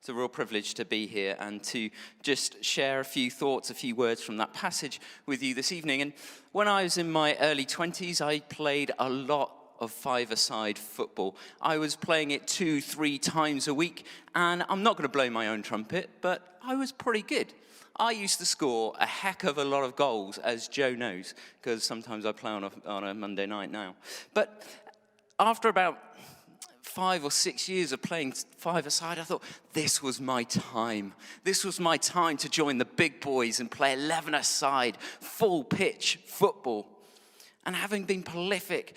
It's a real privilege to be here and to just share a few thoughts, a few words from that passage with you this evening. And when I was in my early 20s, I played a lot of five-a-side football. I was playing it 2-3 times a week, and I'm not going to blow my own trumpet, but I was pretty good. I used to score a heck of a lot of goals, as Joe knows, because sometimes I play on a Monday night now. But after about 5 or 6 years of playing five-a-side, I thought, this was my time. This was my time to join the big boys and play 11-a-side, full-pitch football. And having been prolific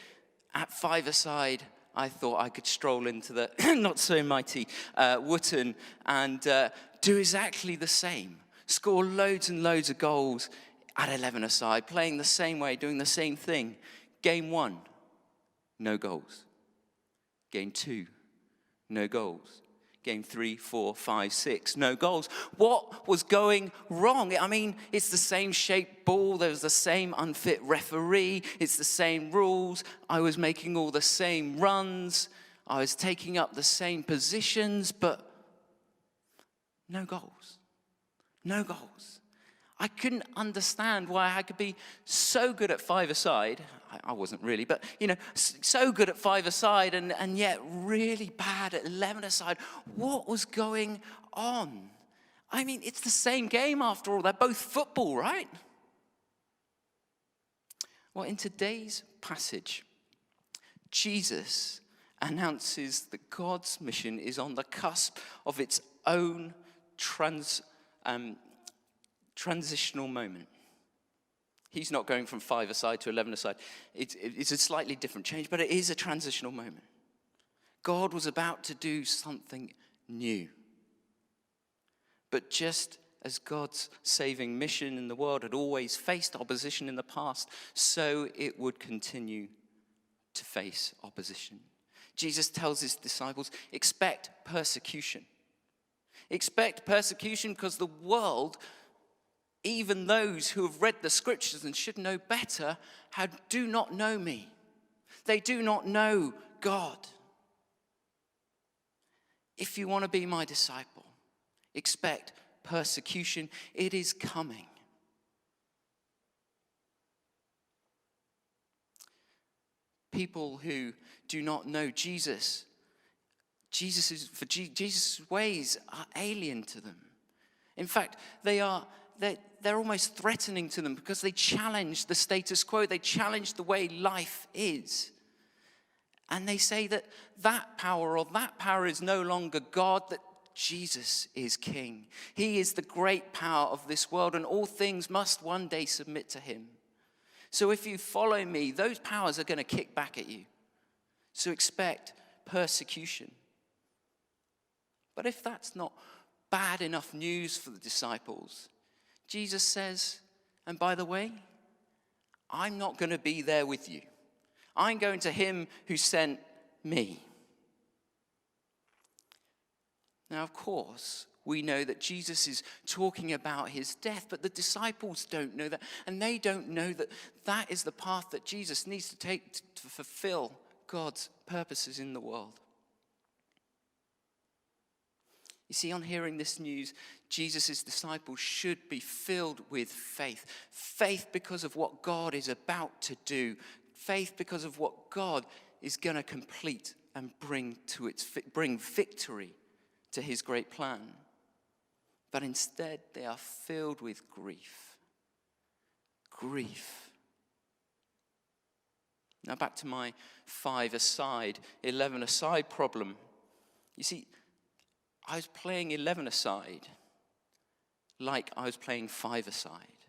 at five-a-side, I thought I could stroll into the not-so-mighty Wootton and do exactly the same. Score loads and loads of goals at 11-a-side, playing the same way, doing the same thing. Game 1, no goals. Game 2, no goals. Game 3, 4, 5, 6, no goals. What was going wrong? I mean, it's the same shaped ball. There was the same unfit referee. It's the same rules. I was making all the same runs. I was taking up the same positions, but no goals. No goals. I couldn't understand why I could be so good at five-a-side. I wasn't really, but, so good at five-a-side and yet really bad at 11-a-side. What was going on? I mean, it's the same game after all. They're both football, right? Well, in today's passage, Jesus announces that God's mission is on the cusp of its own transitional moment. He's not going from five-a-side to 11-a-side. It's a slightly different change, but it is a transitional moment. God was about to do something new. But just as God's saving mission in the world had always faced opposition in the past, so it would continue to face opposition. Jesus tells his disciples, expect persecution. Expect persecution because the world, even those who have read the scriptures and should know better, do not know me. They do not know God. If you want to be my disciple, expect persecution. It is coming. People who do not know Jesus' ways are alien to them. In fact, they're almost threatening to them because they challenge the status quo. They challenge the way life is. And they say that power is no longer God, that Jesus is king. He is the great power of this world, and all things must one day submit to him. So if you follow me, those powers are going to kick back at you. So expect persecution. But if that's not bad enough news for the disciples, Jesus says, and by the way, I'm not going to be there with you. I'm going to him who sent me. Now, of course, we know that Jesus is talking about his death, but the disciples don't know that, and they don't know that that is the path that Jesus needs to take to fulfill God's purposes in the world. You see, on hearing this news, Jesus' disciples should be filled with faith. Faith because of what God is about to do. Faith because of what God is going to complete and bring victory to his great plan. But instead, they are filled with grief. Grief. Now back to my 5-a-side, 11-a-side problem. You see, I was playing 11-a-side like I was playing 5-a-side.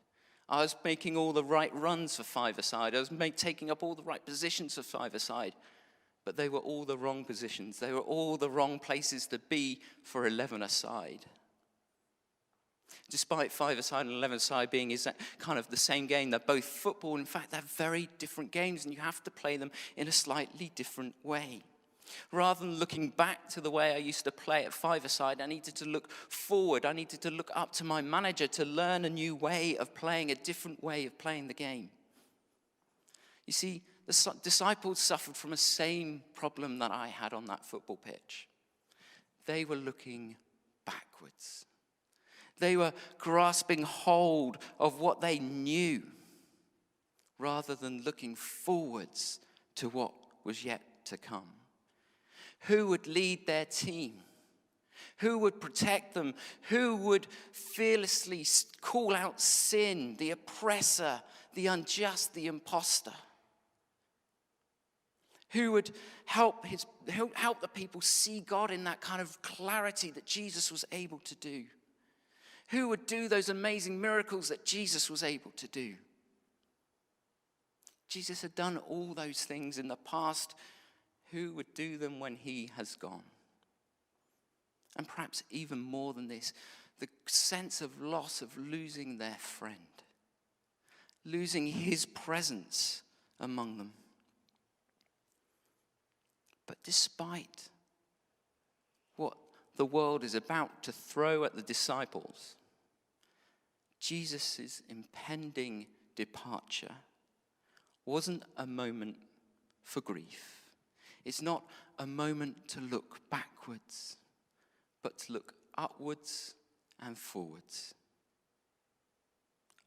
I was making all the right runs for 5-a-side. I was taking up all the right positions for 5-a-side. But they were all the wrong positions. They were all the wrong places to be for 11-a-side. Despite 5-a-side and 11-a-side being kind of the same game, they're both football. In fact, they're very different games, and you have to play them in a slightly different way. Rather than looking back to the way I used to play at 5-a-side, I needed to look forward. I needed to look up to my manager to learn a new way of playing, a different way of playing the game. You see, the disciples suffered from the same problem that I had on that football pitch. They were looking back. backwards. They were grasping hold of what they knew rather than looking forwards to what was yet to come. Who would lead their team? Who would protect them? Who would fearlessly call out sin, the oppressor, the unjust, the imposter? Who would help the people see God in that kind of clarity that Jesus was able to do? Who would do those amazing miracles that Jesus was able to do? Jesus had done all those things in the past. Who would do them when he has gone? And perhaps even more than this, the sense of loss of losing their friend, losing his presence among them. But despite what the world is about to throw at the disciples, Jesus' impending departure wasn't a moment for grief. It's not a moment to look backwards, but to look upwards and forwards.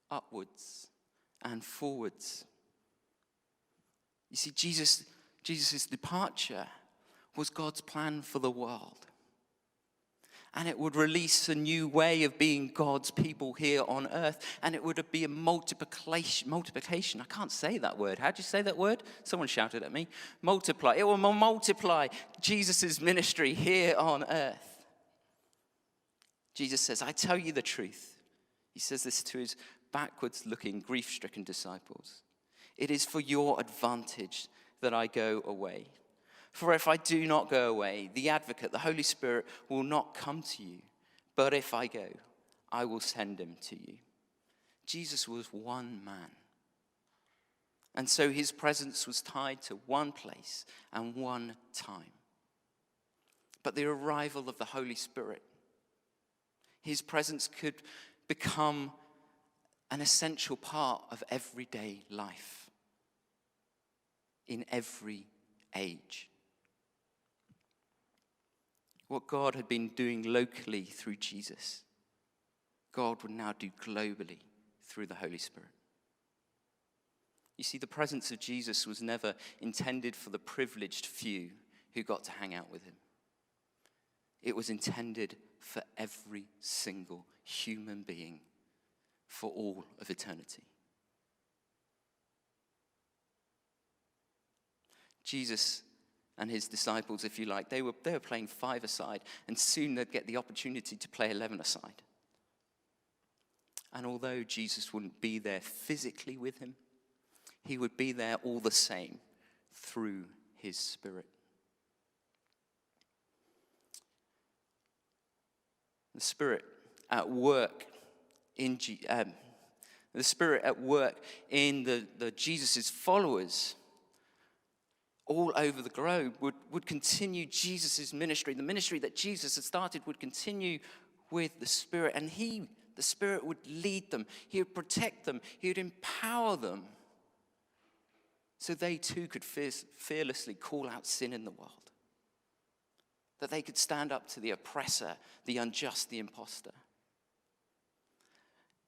Upwards and forwards. You see, Jesus' departure was God's plan for the world. And it would release a new way of being God's people here on earth. And it would be a multiplication. I can't say that word. How do you say that word? Someone shouted at me. Multiply. It will multiply Jesus' ministry here on earth. Jesus says, I tell you the truth. He says this to his backwards-looking, grief-stricken disciples. It is for your advantage that I go away. For if I do not go away, the advocate, the Holy Spirit, will not come to you. But if I go, I will send him to you. Jesus was one man. And so his presence was tied to one place and one time. But the arrival of the Holy Spirit, his presence could become an essential part of everyday life in every age. What God had been doing locally through Jesus, God would now do globally through the Holy Spirit. You see, the presence of Jesus was never intended for the privileged few who got to hang out with him. It was intended for every single human being for all of eternity. Jesus and his disciples, if you like, they were playing 5-a-side, and soon they'd get the opportunity to play 11-a-side. And although Jesus wouldn't be there physically with him, he would be there all the same through his Spirit. The Spirit at work in the Jesus' followers all over the globe would continue Jesus' ministry. The ministry that Jesus had started would continue with the Spirit. And the Spirit would lead them. He would protect them. He would empower them so they too could fearlessly call out sin in the world. That they could stand up to the oppressor, the unjust, the imposter.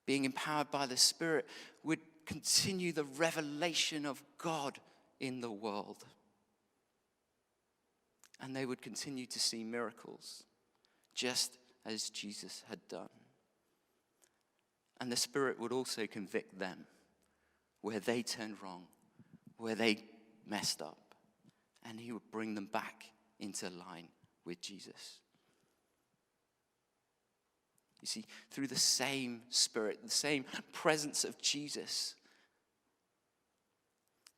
Being empowered by the Spirit would continue the revelation of God in the world. And they would continue to see miracles, just as Jesus had done. And the Spirit would also convict them where they turned wrong, where they messed up. And he would bring them back into line with Jesus. You see, through the same Spirit, the same presence of Jesus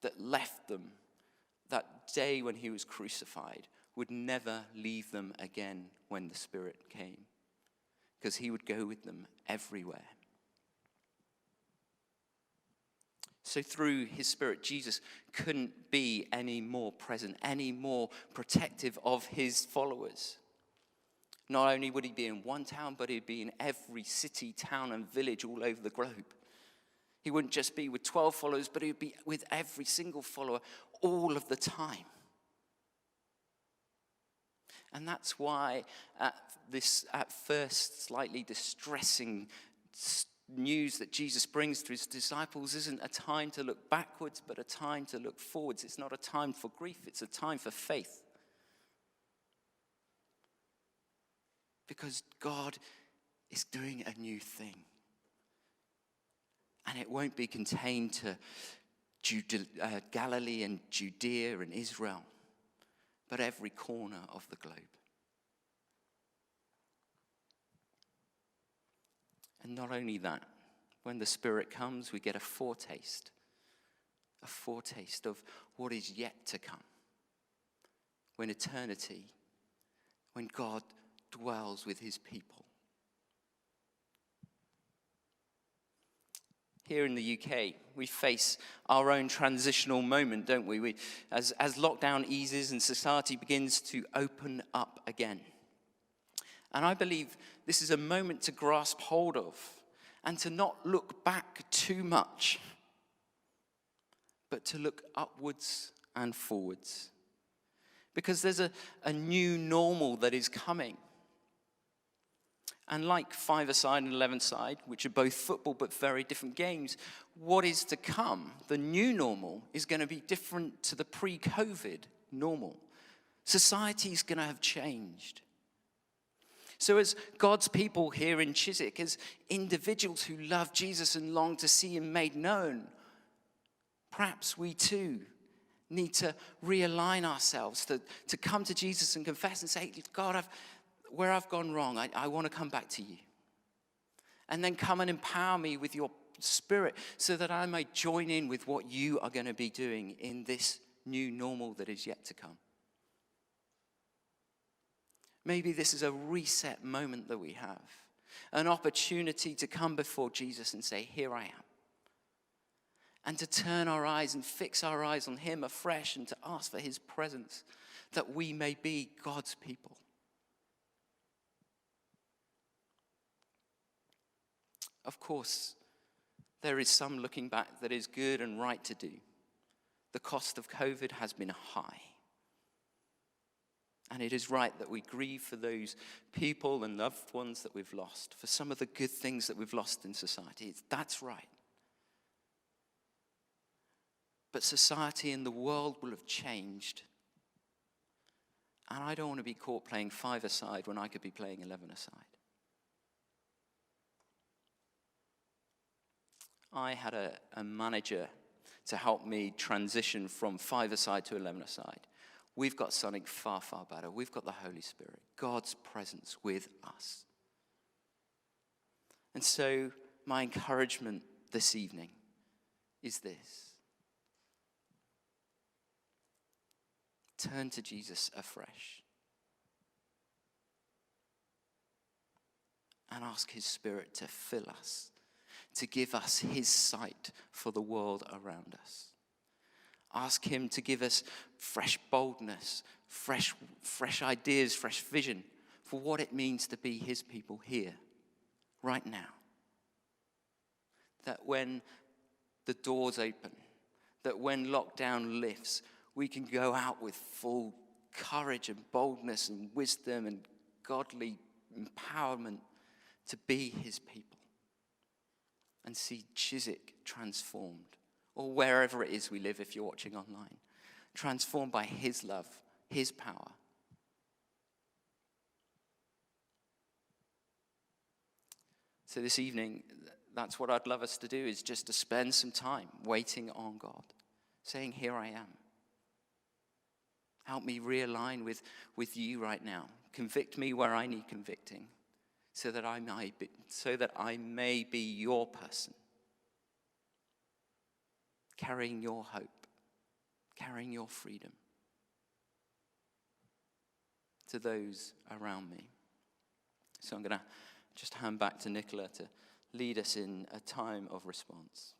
that left them that day when he was crucified would never leave them again when the Spirit came, because he would go with them everywhere. So through his Spirit, Jesus couldn't be any more present, any more protective of his followers. Not only would he be in one town, but he'd be in every city, town, and village all over the globe. He wouldn't just be with 12 followers, but he'd be with every single follower all of the time. And that's why this at first slightly distressing news that Jesus brings to his disciples isn't a time to look backwards, but a time to look forwards. It's not a time for grief, it's a time for faith. Because God is doing a new thing. And it won't be contained to Galilee and Judea and Israel, but every corner of the globe. And not only that, when the Spirit comes, we get a foretaste of what is yet to come. When eternity, when God dwells with his people. Here in the UK, we face our own transitional moment, don't we? As lockdown eases and society begins to open up again. And I believe this is a moment to grasp hold of and to not look back too much, but to look upwards and forwards. Because there's a new normal that is coming. And like five-a-side and 11-side, which are both football but very different games, what is to come, the new normal, is going to be different to the pre-COVID normal. Society is going to have changed. So as God's people here in Chiswick, as individuals who love Jesus and long to see him made known, perhaps we too need to realign ourselves, to come to Jesus and confess and say, God, where I've gone wrong, I want to come back to you. And then come and empower me with your Spirit so that I may join in with what you are going to be doing in this new normal that is yet to come. Maybe this is a reset moment that we have, an opportunity to come before Jesus and say, here I am. And to turn our eyes and fix our eyes on him afresh and to ask for his presence, that we may be God's people. Of course, there is some looking back that is good and right to do. The cost of COVID has been high. And it is right that we grieve for those people and loved ones that we've lost, for some of the good things that we've lost in society. That's right. But society and the world will have changed. And I don't want to be caught playing five-a-side when I could be playing 11-a-side. I had a manager to help me transition from five-a-side to 11-a-side. We've got something far, far better. We've got the Holy Spirit, God's presence with us. And so my encouragement this evening is this. Turn to Jesus afresh and ask his Spirit to fill us, to give us his sight for the world around us. Ask him to give us fresh boldness, fresh ideas, fresh vision for what it means to be his people here, right now. That when the doors open, that when lockdown lifts, we can go out with full courage and boldness and wisdom and godly empowerment to be his people and see Chiswick transformed, or wherever it is we live if you're watching online, transformed by his love, his power. So this evening, that's what I'd love us to do, is just to spend some time waiting on God, saying, here I am. Help me realign with you right now. Convict me where I need convicting, so that I may be your person, carrying your hope, carrying your freedom to those around me. So I'm going to just hand back to Nicola to lead us in a time of response.